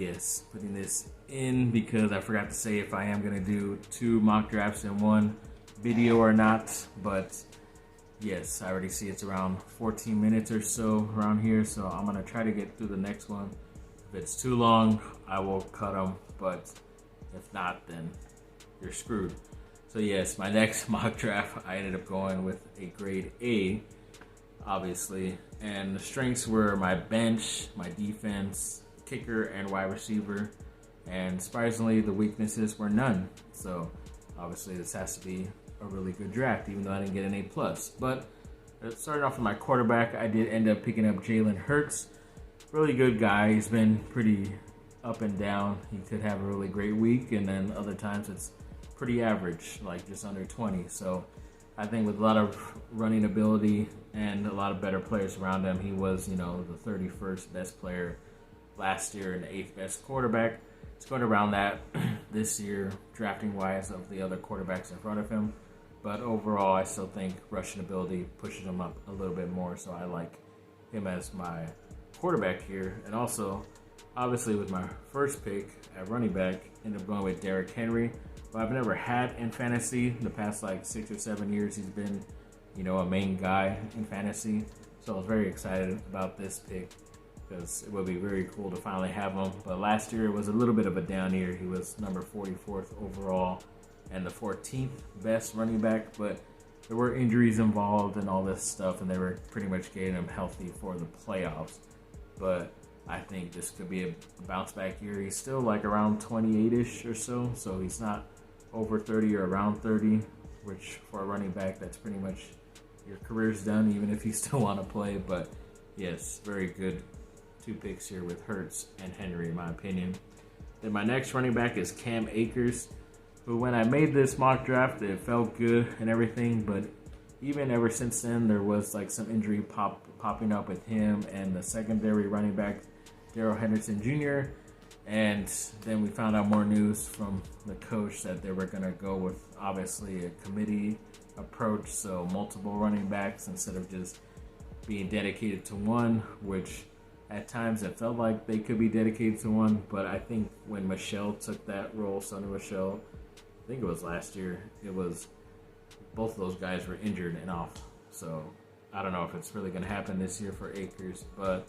Yes, putting this in because I forgot to say if I am going to do 2 mock drafts in one video or not. But yes, I already see it's around 14 minutes or so around here. So I'm going to try to get through the next one. If it's too long, I will cut them. But if not, then you're screwed. So yes, my next mock draft, I ended up going with a grade A, obviously. And the strengths were my bench, my defense, kicker, and wide receiver. And surprisingly, the weaknesses were none. So obviously this has to be a really good draft, even though I didn't get an A+. But starting off with my quarterback, I did end up picking up Jalen Hurts. Really good guy. He's been pretty up and down. He could have a really great week, and then other times it's pretty average, like just under 20. So I think with a lot of running ability and a lot of better players around him, he was, the 31st best player last year and the 8th best quarterback. It's going around that this year, drafting wise, of the other quarterbacks in front of him. But overall, I still think rushing ability pushes him up a little bit more. So I like him as my quarterback here. And also, obviously, with my first pick at running back, ended up going with Derrick Henry, who I've never had in fantasy. The past 6 or 7 years, he's been, a main guy in fantasy. So I was very excited about this pick because it would be very cool to finally have him. But last year it was a little bit of a down year. He was number 44th overall and the 14th best running back. But there were injuries involved and all this stuff, and they were pretty much getting him healthy for the playoffs. But I think this could be a bounce back year. He's still around 28-ish or so. So he's not over 30 or around 30, which for a running back, that's pretty much your career's done, even if you still want to play. But yes, very good 2 picks here with Hurts and Henry, in my opinion. Then my next running back is Cam Akers, who when I made this mock draft, it felt good and everything, but even ever since then, there was some injury popping up with him and the secondary running back, Darrell Henderson Jr., and then we found out more news from the coach that they were going to go with, obviously, a committee approach, so multiple running backs instead of just being dedicated to one, which at times it felt like they could be dedicated to one. But I think when Michelle took that role, Sonny Michelle, I think it was last year, it was both of those guys were injured and off. So I don't know if it's really going to happen this year for Akers, but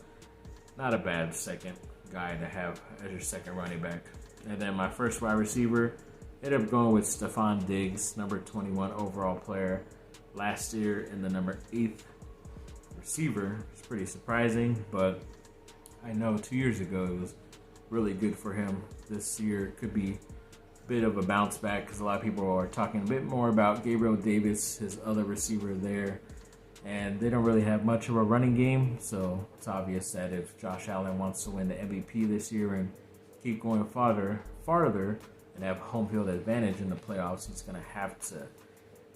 not a bad second guy to have as your second running back. And then my first wide receiver, ended up going with Stefon Diggs, number 21 overall player last year, and the number 8th receiver. It's pretty surprising, but I know 2 years ago it was really good for him. This year could be a bit of a bounce back because a lot of people are talking a bit more about Gabriel Davis, his other receiver there, and they don't really have much of a running game. So it's obvious that if Josh Allen wants to win the MVP this year and keep going farther, and have home field advantage in the playoffs, he's going to have to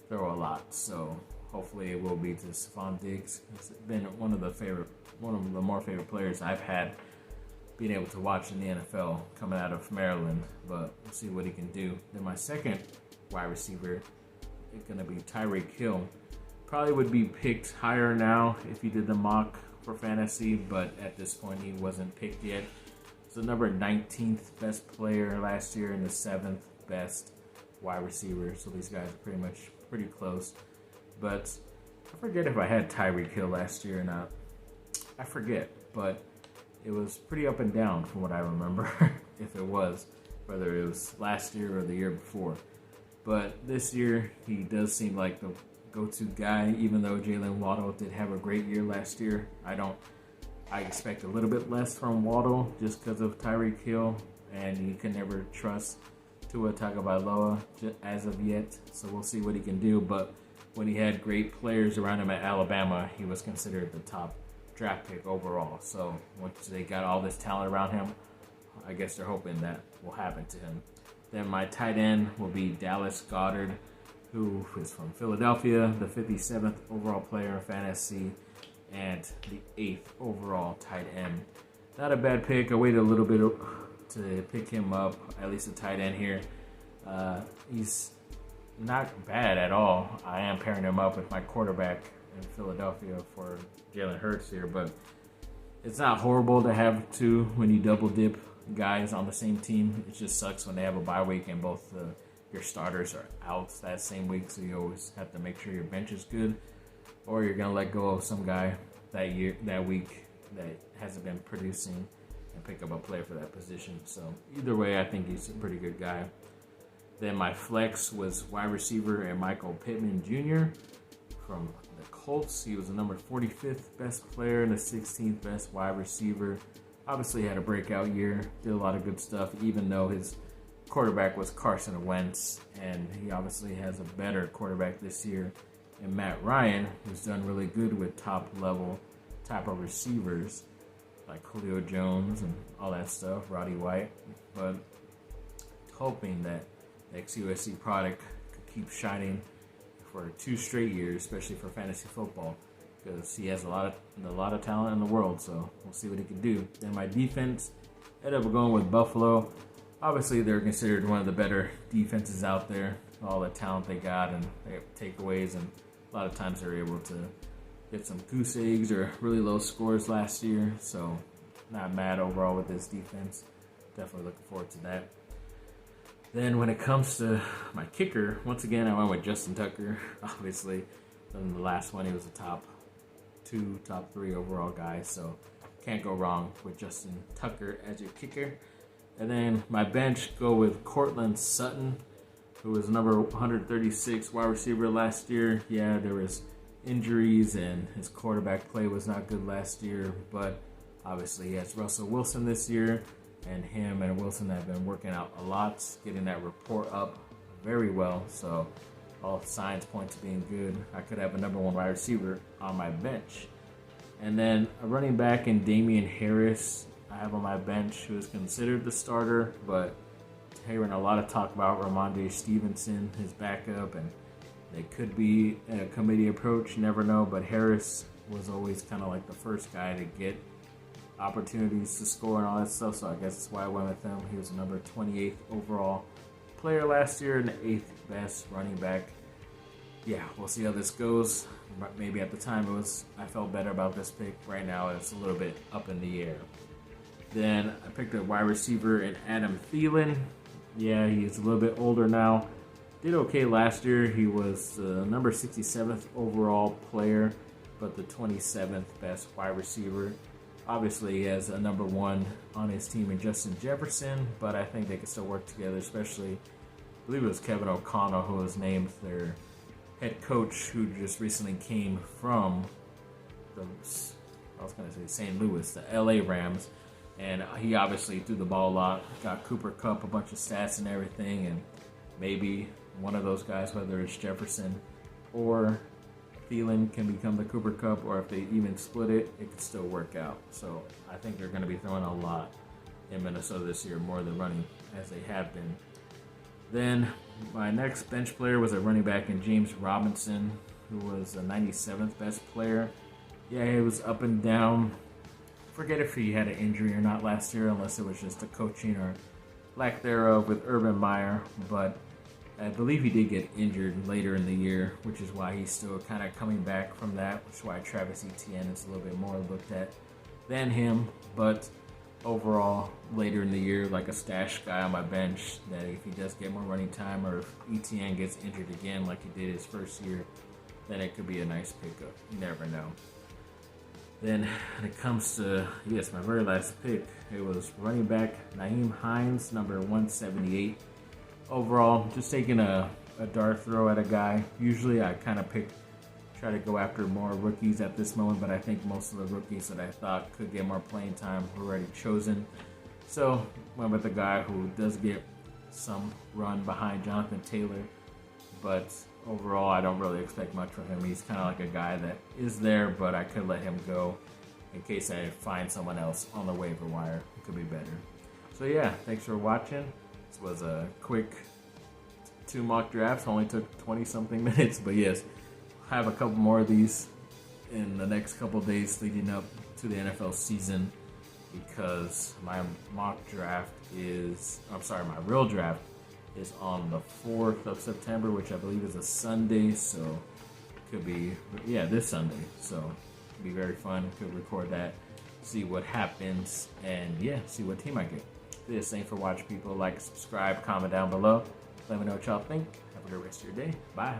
throw a lot. So hopefully it will be to Stefon Diggs. He's been one of the more favorite players I've had being able to watch in the NFL coming out of Maryland, but we'll see what he can do. Then my second wide receiver is going to be Tyreek Hill. Probably would be picked higher now if he did the mock for fantasy, but at this point he wasn't picked yet. So number 19th best player last year and the 7th best wide receiver. So these guys are pretty close. But I forget if I had Tyreek Hill last year or not. I forget, but it was pretty up and down from what I remember, if it was, whether it was last year or the year before. But this year, he does seem like the go-to guy, even though Jalen Waddle did have a great year last year. I expect a little bit less from Waddle just because of Tyreek Hill, and you can never trust Tua Tagovailoa as of yet, so we'll see what he can do. But when he had great players around him at Alabama, he was considered the top draft pick overall. So once they got all this talent around him, I guess they're hoping that will happen to him. Then my tight end will be Dallas Goedert, who is from Philadelphia, the 57th overall player in fantasy, and the 8th overall tight end. Not a bad pick. I waited a little bit to pick him up, at least a tight end here. He's not bad at all. I am pairing him up with my quarterback in Philadelphia for Jalen Hurts here, but it's not horrible to have two when you double dip guys on the same team. It just sucks when they have a bye week and both your starters are out that same week, so you always have to make sure your bench is good, or you're gonna let go of some guy that week that hasn't been producing and pick up a player for that position. So either way, I think he's a pretty good guy. Then my flex was wide receiver and Michael Pittman Jr. from the Colts. He was the number 45th best player and the 16th best wide receiver. Obviously had a breakout year, did a lot of good stuff, even though his quarterback was Carson Wentz, and he obviously has a better quarterback this year in Matt Ryan, who's done really good with top of receivers like Julio Jones and all that stuff, Roddy White. But hoping that the ex-USC product could keep shining for 2 straight years, especially for fantasy football, because he has a lot of talent in the world. So we'll see what he can do. Then my defense, ended up going with Buffalo. Obviously, they're considered one of the better defenses out there. All the talent they got, and they have takeaways, and a lot of times they're able to get some goose eggs or really low scores last year. So not mad overall with this defense. Definitely looking forward to that. Then when it comes to my kicker, once again, I went with Justin Tucker. Obviously, in the last one, he was a top 2, top 3 overall guy. So can't go wrong with Justin Tucker as your kicker. And then my bench, go with Cortland Sutton, who was number 136 wide receiver last year. Yeah, there was injuries and his quarterback play was not good last year, but obviously he has Russell Wilson this year, and him and Wilson have been working out a lot, getting that report up very well. So all signs point to being good. I could have a number 1 wide receiver on my bench. And then a running back in Damian Harris I have on my bench, who is considered the starter, but hearing a lot of talk about Ramondre Stevenson, his backup, and it could be a committee approach, never know, but Harris was always kind of like the first guy to get opportunities to score and all that stuff, so I guess that's why I went with him. He was the number 28th overall player last year and the 8th best running back. Yeah, we'll see how this goes. Maybe at the time I felt better about this pick. Right now it's a little bit up in the air. Then I picked a wide receiver in Adam Thielen. Yeah, he's a little bit older now. Did okay last year. He was the number 67th overall player, but the 27th best wide receiver. Obviously, he has a number 1 on his team in Justin Jefferson, but I think they can still work together, especially, I believe it was Kevin O'Connell who was named their head coach, who just recently came from St. Louis, the LA Rams. And he obviously threw the ball a lot, got Cooper Kupp a bunch of stats and everything, and maybe one of those guys, whether it's Jefferson or Thielen, can become the Cooper Kupp, or if they even split it, it could still work out. So I think they're going to be throwing a lot in Minnesota this year, more than running as they have been. Then my next bench player was a running back in James Robinson, who was the 97th best player. Yeah, he was up and down. Forget if he had an injury or not last year, unless it was just a coaching or lack thereof with Urban Meyer. But I believe he did get injured later in the year, which is why he's still kind of coming back from that, which is why Travis Etienne is a little bit more looked at than him. But overall, later in the year, like a stash guy on my bench, that if he does get more running time, or if Etienne gets injured again like he did his first year, then it could be a nice pickup. You never know. Then when it comes to, yes, my very last pick, it was running back Nyheim Hines, number 178 overall. Just taking a dart throw at a guy. Usually I kind of try to go after more rookies at this moment, but I think most of the rookies that I thought could get more playing time were already chosen. So went with a guy who does get some run behind Jonathan Taylor, but overall, I don't really expect much from him. He's kind of like a guy that is there, but I could let him go in case I find someone else on the waiver wire who could be better. So yeah, thanks for watching. This was a quick 2 mock drafts. Only took 20-something minutes, but yes, I have a couple more of these in the next couple days leading up to the NFL season, because my my real draft is on the 4th of September, which I believe is a Sunday, so it could be, this Sunday, so it'll be very fun. Could record that, see what happens, and see what team I get. this. Thanks for watching, people. Like, subscribe, comment down below. Let me know what y'all think. Have a good rest of your day. Bye.